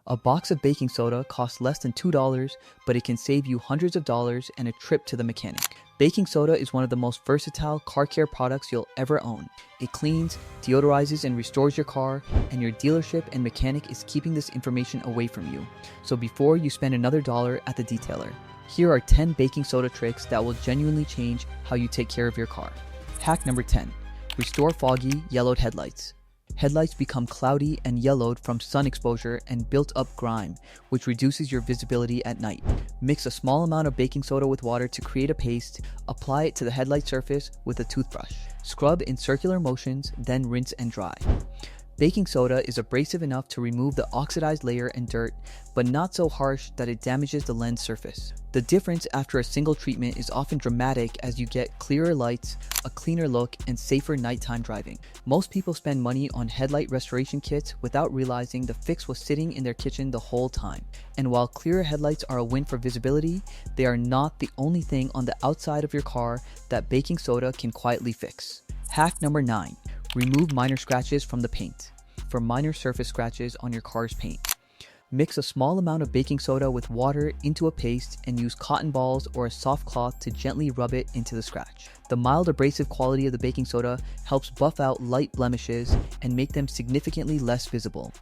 A box of baking soda costs less than $2, but it can save you hundreds of dollars and a trip to the mechanic. Baking soda is one of the most versatile car care products you'll ever own. It cleans, deodorizes, and restores your car, and your dealership and mechanic is keeping this information away from you. So before you spend another dollar at the detailer, here are 10 baking soda tricks that will genuinely change how you take care of your car. Hack number 10. Restore foggy, yellowed headlights. Headlights become cloudy and yellowed from sun exposure and built up grime, which reduces your visibility at night. Mix a small amount of baking soda with water to create a paste, apply it to the headlight surface with a toothbrush. Scrub in circular motions, then rinse and dry. Baking soda is abrasive enough to remove the oxidized layer and dirt, but not so harsh that it damages the lens surface. The difference after a single treatment is often dramatic as you get clearer lights, a cleaner look, and safer nighttime driving. Most people spend money on headlight restoration kits without realizing the fix was sitting in their kitchen the whole time. And while clearer headlights are a win for visibility, they are not the only thing on the outside of your car that baking soda can quietly fix. Hack number 9. Remove minor scratches from the paint. For minor surface scratches on your car's paint, mix a small amount of baking soda with water into a paste and use cotton balls or a soft cloth to gently rub it into the scratch. The mild abrasive quality of the baking soda helps buff out light blemishes and make them significantly less visible.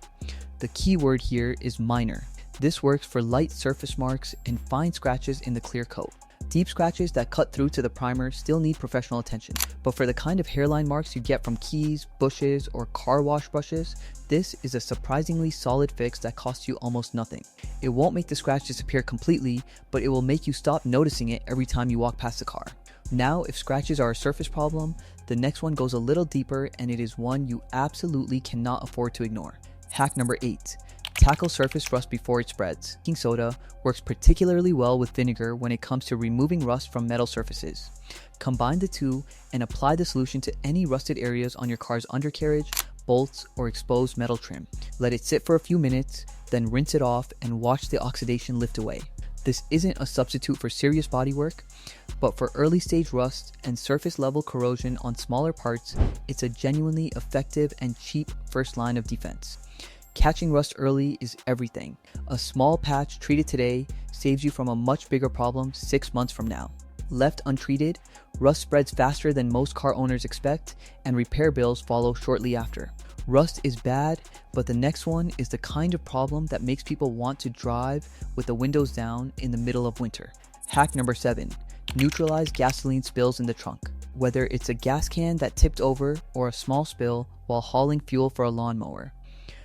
The key word here is minor. This works for light surface marks and fine scratches in the clear coat. Deep scratches that cut through to the primer still need professional attention, but for the kind of hairline marks you get from keys, bushes, or car wash brushes, this is a surprisingly solid fix that costs you almost nothing. It won't make the scratch disappear completely, but it will make you stop noticing it every time you walk past the car. Now, if scratches are a surface problem, the next one goes a little deeper, and it is one you absolutely cannot afford to ignore. Hack number 8. Tackle surface rust before it spreads. Baking soda works particularly well with vinegar when it comes to removing rust from metal surfaces. Combine the two and apply the solution to any rusted areas on your car's undercarriage, bolts, or exposed metal trim. Let it sit for a few minutes, then rinse it off and watch the oxidation lift away. This isn't a substitute for serious bodywork, but for early stage rust and surface level corrosion on smaller parts, it's a genuinely effective and cheap first line of defense. Catching rust early is everything. A small patch treated today saves you from a much bigger problem 6 months from now. Left untreated, rust spreads faster than most car owners expect, and repair bills follow shortly after. Rust is bad, but the next one is the kind of problem that makes people want to drive with the windows down in the middle of winter. Hack number 7. Neutralize gasoline spills in the trunk. Whether it's a gas can that tipped over or a small spill while hauling fuel for a lawnmower,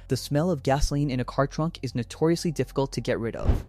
the smell of gasoline in a car trunk is notoriously difficult to get rid of.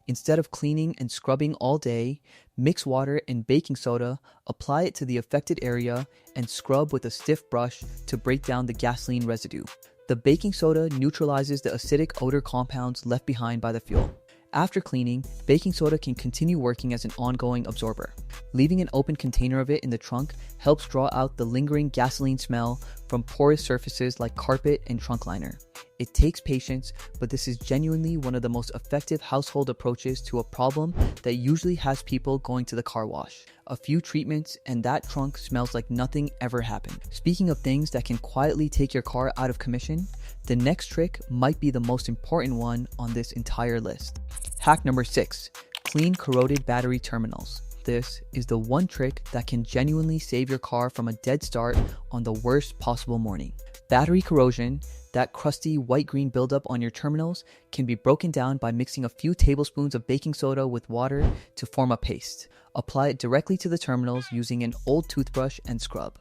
Instead of cleaning and scrubbing all day, mix water and baking soda, apply it to the affected area, and scrub with a stiff brush to break down the gasoline residue. The baking soda neutralizes the acidic odor compounds left behind by the fuel. After cleaning, baking soda can continue working as an ongoing absorber. Leaving an open container of it in the trunk helps draw out the lingering gasoline smell from porous surfaces like carpet and trunk liner. It takes patience, but this is genuinely one of the most effective household approaches to a problem that usually has people going to the car wash. A few treatments and that trunk smells like nothing ever happened. Speaking of things that can quietly take your car out of commission, the next trick might be the most important one on this entire list. Hack number 6. Clean corroded battery terminals. This is the one trick that can genuinely save your car from a dead start on the worst possible morning. Battery corrosion, that crusty white-green buildup on your terminals, can be broken down by mixing a few tablespoons of baking soda with water to form a paste. Apply it directly to the terminals using an old toothbrush and scrub.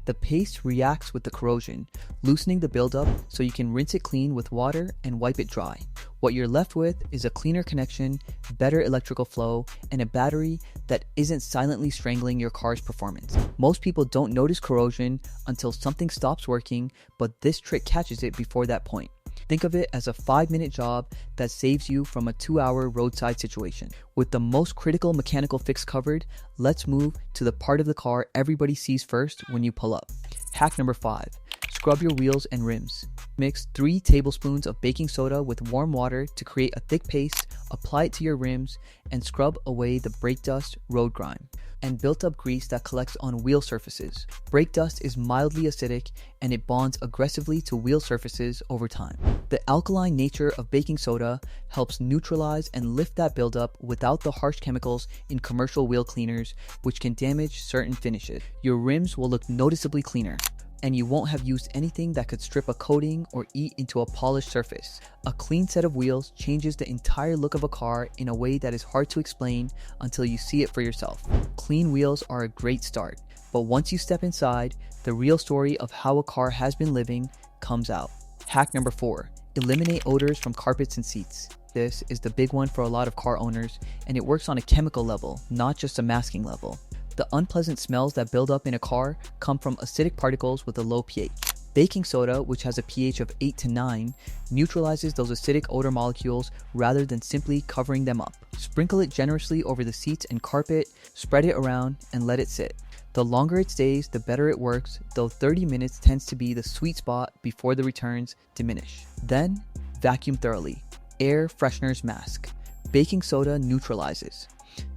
The paste reacts with the corrosion, loosening the buildup so you can rinse it clean with water and wipe it dry. What you're left with is a cleaner connection, better electrical flow, and a battery that isn't silently strangling your car's performance. Most people don't notice corrosion until something stops working, but this trick catches it before that point. Think of it as a 5-minute job that saves you from a 2-hour roadside situation. With the most critical mechanical fix covered, let's move to the part of the car everybody sees first when you pull up. Hack number 5. Scrub your wheels and rims. Mix 3 tablespoons of baking soda with warm water to create a thick paste, apply it to your rims, and scrub away the brake dust, road grime, and built up grease that collects on wheel surfaces. Brake dust is mildly acidic and it bonds aggressively to wheel surfaces over time. The alkaline nature of baking soda helps neutralize and lift that buildup without the harsh chemicals in commercial wheel cleaners, which can damage certain finishes. Your rims will look noticeably cleaner, and you won't have used anything that could strip a coating or eat into a polished surface. A clean set of wheels changes the entire look of a car in a way that is hard to explain until you see it for yourself. Clean wheels are a great start, but once you step inside, the real story of how a car has been living comes out. Hack number 4, eliminate odors from carpets and seats. This is the big one for a lot of car owners, and it works on a chemical level, not just a masking level. The unpleasant smells that build up in a car come from acidic particles with a low pH. Baking soda, which has a pH of 8 to 9, neutralizes those acidic odor molecules rather than simply covering them up. Sprinkle it generously over the seats and carpet, spread it around, and let it sit. The longer it stays, the better it works, though 30 minutes tends to be the sweet spot before the returns diminish. Then, vacuum thoroughly. Air freshener's mask. Baking soda neutralizes.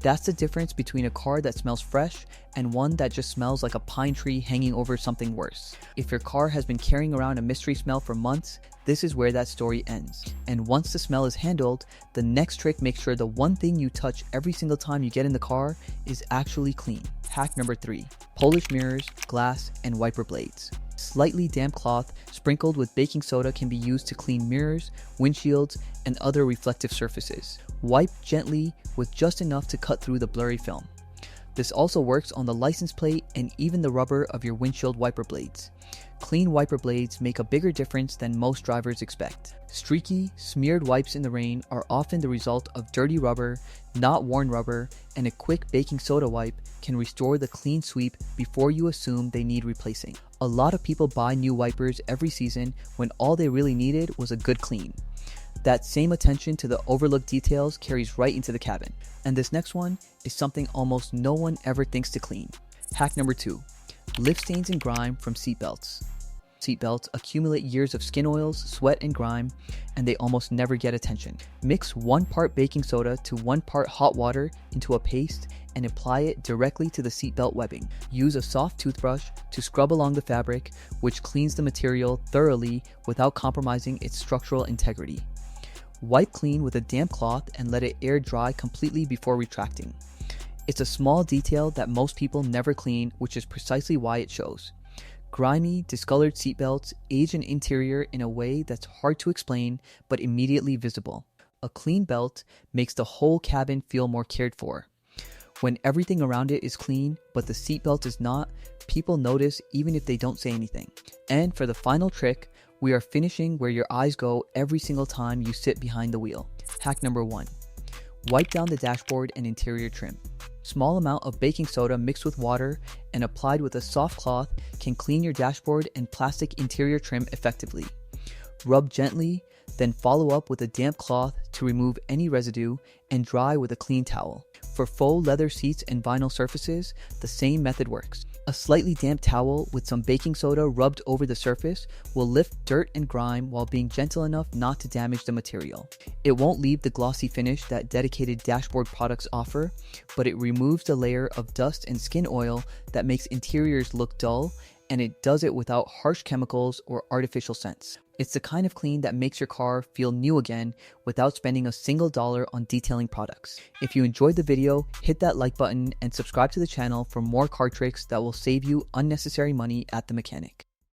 That's the difference between a car that smells fresh and one that just smells like a pine tree hanging over something worse. If your car has been carrying around a mystery smell for months, this is where that story ends. And once the smell is handled, the next trick makes sure the one thing you touch every single time you get in the car is actually clean. Hack number 3, polish mirrors, glass, and wiper blades. Slightly damp cloth sprinkled with baking soda can be used to clean mirrors, windshields, and other reflective surfaces. Wipe gently with just enough to cut through the blurry film. This also works on the license plate and even the rubber of your windshield wiper blades. Clean wiper blades make a bigger difference than most drivers expect. Streaky, smeared wipes in the rain are often the result of dirty rubber, not worn rubber, and a quick baking soda wipe can restore the clean sweep before you assume they need replacing. A lot of people buy new wipers every season when all they really needed was a good clean. That same attention to the overlooked details carries right into the cabin. And this next one is something almost no one ever thinks to clean. Hack number 2, lift stains and grime from seatbelts. Seatbelts accumulate years of skin oils, sweat, and grime, and they almost never get attention. Mix 1 part baking soda to 1 part hot water into a paste and apply it directly to the seatbelt webbing. Use a soft toothbrush to scrub along the fabric, which cleans the material thoroughly without compromising its structural integrity. Wipe clean with a damp cloth and let it air dry completely before retracting. It's a small detail that most people never clean, which is precisely why it shows. Grimy, discolored seatbelts age an interior in a way that's hard to explain but immediately visible. A clean belt makes the whole cabin feel more cared for. When everything around it is clean but the seatbelt is not, people notice even if they don't say anything. And for the final trick, we are finishing where your eyes go every single time you sit behind the wheel. Hack number 1, wipe down the dashboard and interior trim. Small amount of baking soda mixed with water and applied with a soft cloth can clean your dashboard and plastic interior trim effectively. Rub gently, then follow up with a damp cloth to remove any residue and dry with a clean towel. For faux leather seats and vinyl surfaces, the same method works. A slightly damp towel with some baking soda rubbed over the surface will lift dirt and grime while being gentle enough not to damage the material. It won't leave the glossy finish that dedicated dashboard products offer, but it removes the layer of dust and skin oil that makes interiors look dull, and it does it without harsh chemicals or artificial scents. It's the kind of clean that makes your car feel new again without spending a single dollar on detailing products. If you enjoyed the video, hit that like button and subscribe to the channel for more car tricks that will save you unnecessary money at the mechanic.